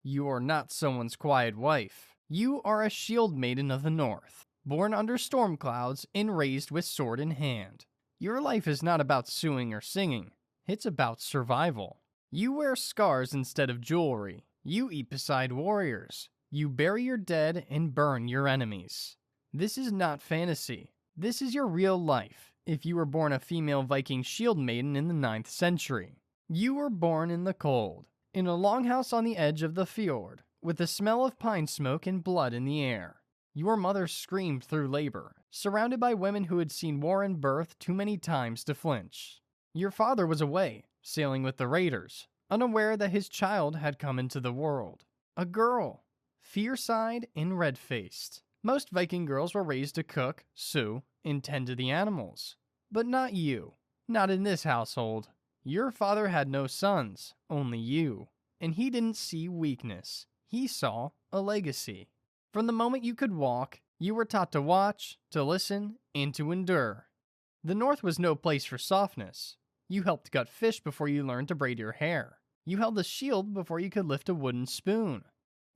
You are not someone's quiet wife. You are a shield maiden of the north, born under storm clouds and raised with sword in hand. Your life is not about suing or singing. It's about survival. You wear scars instead of jewelry. You eat beside warriors. You bury your dead and burn your enemies. This is not fantasy. This is your real life if you were born a female Viking shield maiden in the 9th century. You were born in the cold, in a longhouse on the edge of the fjord, with the smell of pine smoke and blood in the air. Your mother screamed through labor, surrounded by women who had seen war and birth too many times to flinch. Your father was away, sailing with the raiders, unaware that his child had come into the world. A girl, fierce-eyed and red-faced. Most Viking girls were raised to cook, sew, and tend to the animals. But not you. Not in this household. Your father had no sons, only you. And he didn't see weakness. He saw a legacy. From the moment you could walk, you were taught to watch, to listen, and to endure. The North was no place for softness. You helped gut fish before you learned to braid your hair. You held a shield before you could lift a wooden spoon.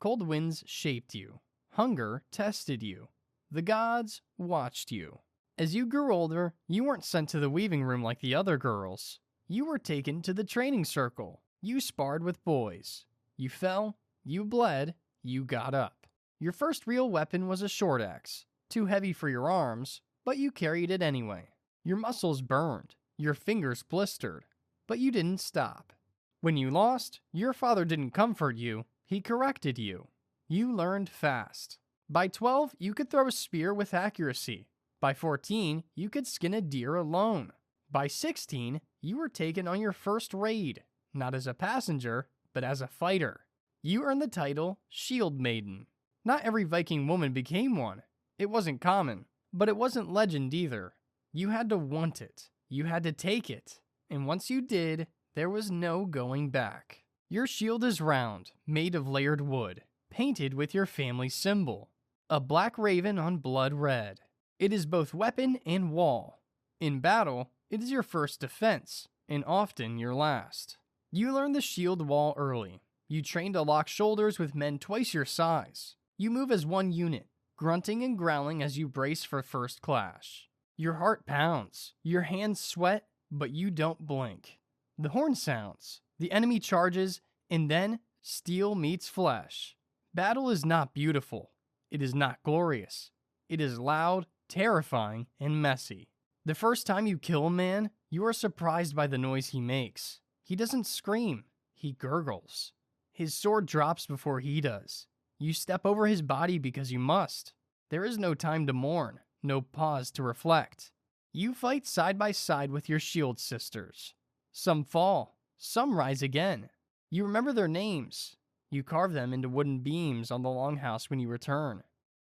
Cold winds shaped you. Hunger tested you. The gods watched you. As you grew older, you weren't sent to the weaving room like the other girls. You were taken to the training circle. You sparred with boys. You fell, you bled, you got up. Your first real weapon was a short axe, too heavy for your arms, but you carried it anyway. Your muscles burned, your fingers blistered, but you didn't stop. When you lost, your father didn't comfort you, he corrected you. You learned fast. By 12, you could throw a spear with accuracy. By 14, you could skin a deer alone. By 16, you were taken on your first raid, not as a passenger, but as a fighter. You earned the title Shield Maiden. Not every Viking woman became one. It wasn't common, but it wasn't legend either. You had to want it. You had to take it. And once you did, there was no going back. Your shield is round, made of layered wood, painted with your family symbol, a black raven on blood red. It is both weapon and wall. In battle, it is your first defense, and often your last. You learned the shield wall early. You trained to lock shoulders with men twice your size. You move as one unit, grunting and growling as you brace for first clash. Your heart pounds, your hands sweat, but you don't blink. The horn sounds, the enemy charges, and then steel meets flesh. Battle is not beautiful. It is not glorious. It is loud, terrifying, and messy. The first time you kill a man, you are surprised by the noise he makes. He doesn't scream, he gurgles. His sword drops before he does. You step over his body because you must. There is no time to mourn, no pause to reflect. You fight side by side with your shield sisters. Some fall, some rise again. You remember their names. You carve them into wooden beams on the longhouse when you return.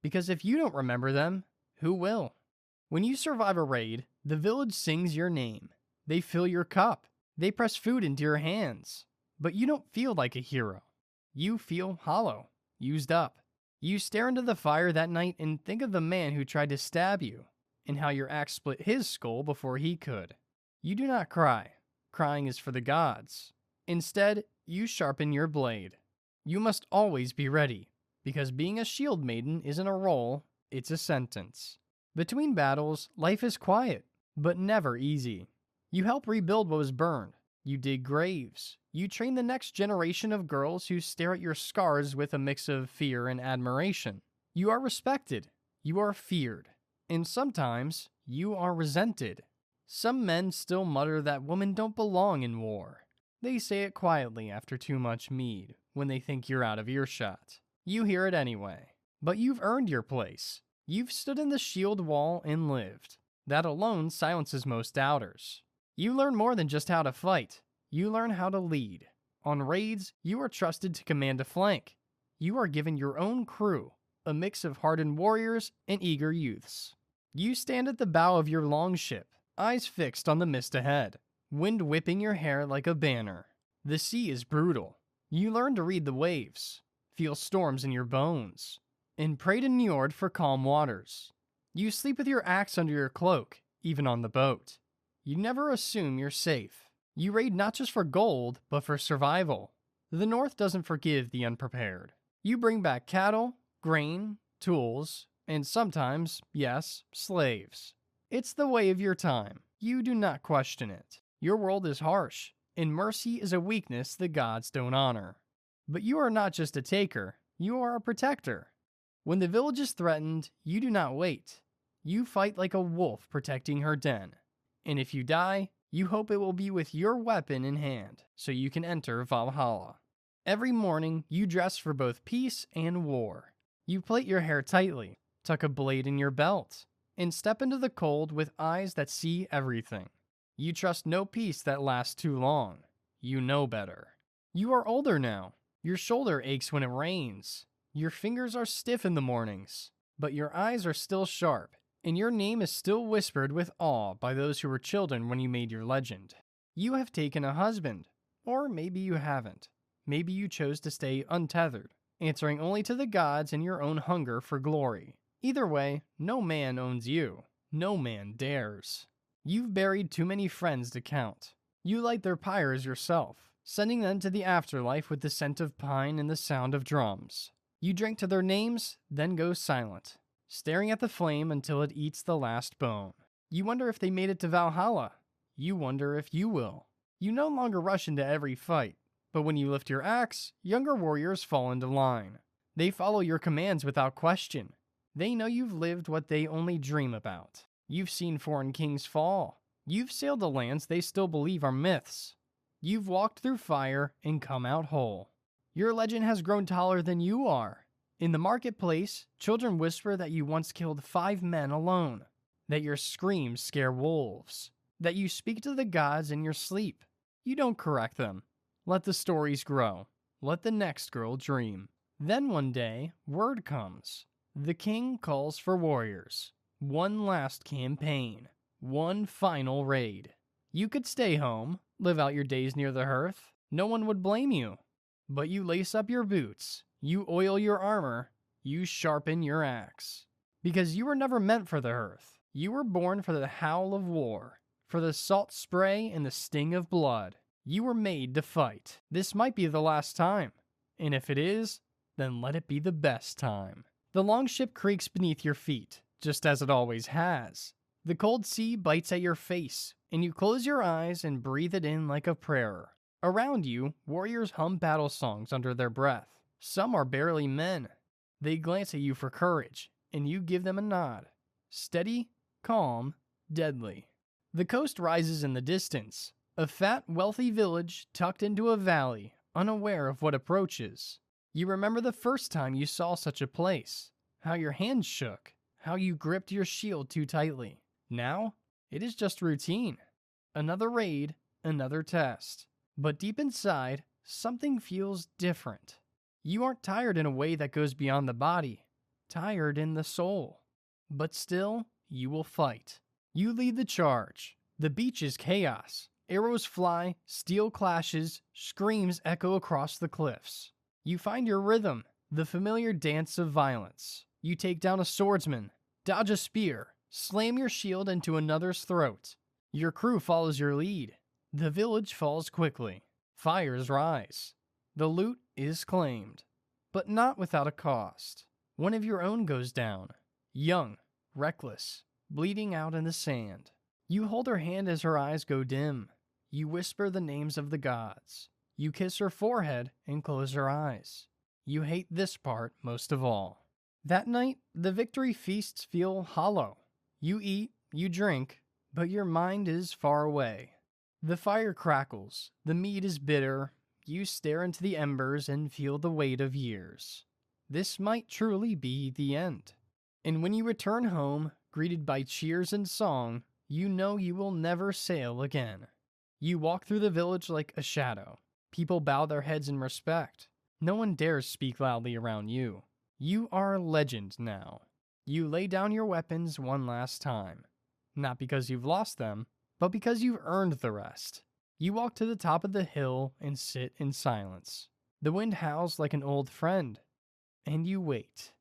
Because if you don't remember them, who will? When you survive a raid, the village sings your name. They fill your cup. They press food into your hands. But you don't feel like a hero. You feel hollow, used up. You stare into the fire that night and think of the man who tried to stab you, and how your axe split his skull before he could. You do not cry. Crying is for the gods. Instead, you sharpen your blade. You must always be ready, because being a shield maiden isn't a role, it's a sentence. Between battles, life is quiet, but never easy. You help rebuild what was burned. You dig graves. You train the next generation of girls who stare at your scars with a mix of fear and admiration. You are respected. You are feared. And sometimes, you are resented. Some men still mutter that women don't belong in war. They say it quietly after too much mead, when they think you're out of earshot. You hear it anyway. But you've earned your place. You've stood in the shield wall and lived. That alone silences most doubters. You learn more than just how to fight. You learn how to lead. On raids, you are trusted to command a flank. You are given your own crew, a mix of hardened warriors and eager youths. You stand at the bow of your longship, eyes fixed on the mist ahead, wind whipping your hair like a banner. The sea is brutal. You learn to read the waves, feel storms in your bones, and pray to Njord for calm waters. You sleep with your axe under your cloak, even on the boat. You never assume you're safe. You raid not just for gold, but for survival. The North doesn't forgive the unprepared. You bring back cattle, grain, tools, and sometimes, yes, slaves. It's the way of your time. You do not question it. Your world is harsh, and mercy is a weakness the gods don't honor. But you are not just a taker, you are a protector. When the village is threatened, you do not wait. You fight like a wolf protecting her den. And if you die, you hope it will be with your weapon in hand, so you can enter Valhalla. Every morning, you dress for both peace and war. You plait your hair tightly, tuck a blade in your belt, and step into the cold with eyes that see everything. You trust no peace that lasts too long. You know better. You are older now. Your shoulder aches when it rains. Your fingers are stiff in the mornings, but your eyes are still sharp, and your name is still whispered with awe by those who were children when you made your legend. You have taken a husband, or maybe you haven't. Maybe you chose to stay untethered, answering only to the gods and your own hunger for glory. Either way, no man owns you. No man dares. You've buried too many friends to count. You light their pyres yourself, sending them to the afterlife with the scent of pine and the sound of drums. You drink to their names, then go silent, staring at the flame until it eats the last bone. You wonder if they made it to Valhalla. You wonder if you will. You no longer rush into every fight, but when you lift your axe, younger warriors fall into line. They follow your commands without question. They know you've lived what they only dream about. You've seen foreign kings fall. You've sailed the lands they still believe are myths. You've walked through fire and come out whole. Your legend has grown taller than you are. In the marketplace, children whisper that you once killed 5 men alone, that your screams scare wolves, that you speak to the gods in your sleep. You don't correct them. Let the stories grow. Let the next girl dream. Then one day, word comes. The king calls for warriors. One last campaign. One final raid. You could stay home, live out your days near the hearth. No one would blame you. But you lace up your boots. You oil your armor. You sharpen your axe. Because you were never meant for the hearth. You were born for the howl of war, for the salt spray and the sting of blood. You were made to fight. This might be the last time. And if it is, then let it be the best time. The longship creaks beneath your feet, just as it always has. The cold sea bites at your face, and you close your eyes and breathe it in like a prayer. Around you, warriors hum battle songs under their breath. Some are barely men. They glance at you for courage, and you give them a nod. Steady, calm, deadly. The coast rises in the distance. A fat, wealthy village tucked into a valley, unaware of what approaches. You remember the first time you saw such a place, how your hands shook, how you gripped your shield too tightly. Now, it is just routine. Another raid, another test. But deep inside, something feels different. You aren't tired in a way that goes beyond the body, tired in the soul. But still, you will fight. You lead the charge. The beach is chaos. Arrows fly, steel clashes, screams echo across the cliffs. You find your rhythm, the familiar dance of violence. You take down a swordsman, dodge a spear, slam your shield into another's throat. Your crew follows your lead. The village falls quickly. Fires rise. The loot is claimed, but not without a cost. One of your own goes down, young, reckless, bleeding out in the sand. You hold her hand as her eyes go dim. You whisper the names of the gods. You kiss her forehead and close her eyes. You hate this part most of all. That night, the victory feasts feel hollow. You eat, you drink, but your mind is far away. The fire crackles, the meat is bitter. You stare into the embers and feel the weight of years. This might truly be the end. And when you return home, greeted by cheers and song, you know you will never sail again. You walk through the village like a shadow. People bow their heads in respect. No one dares speak loudly around you. You are a legend now. You lay down your weapons one last time. Not because you've lost them, but because you've earned the rest. You walk to the top of the hill and sit in silence. The wind howls like an old friend. And you wait.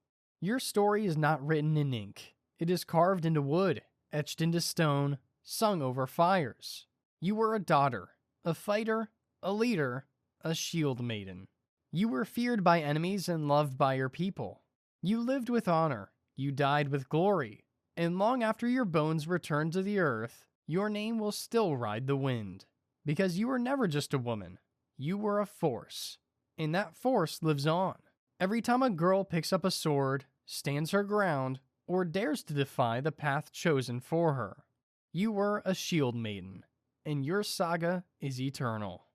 Your story is not written in ink. It is carved into wood, etched into stone, sung over fires. You were a daughter, a fighter, a leader, a shield maiden. You were feared by enemies and loved by your people. You lived with honor, you died with glory, and long after your bones return to the earth, your name will still ride the wind. Because you were never just a woman, you were a force, and that force lives on. Every time a girl picks up a sword, stands her ground, or dares to defy the path chosen for her, you were a shield maiden, and your saga is eternal.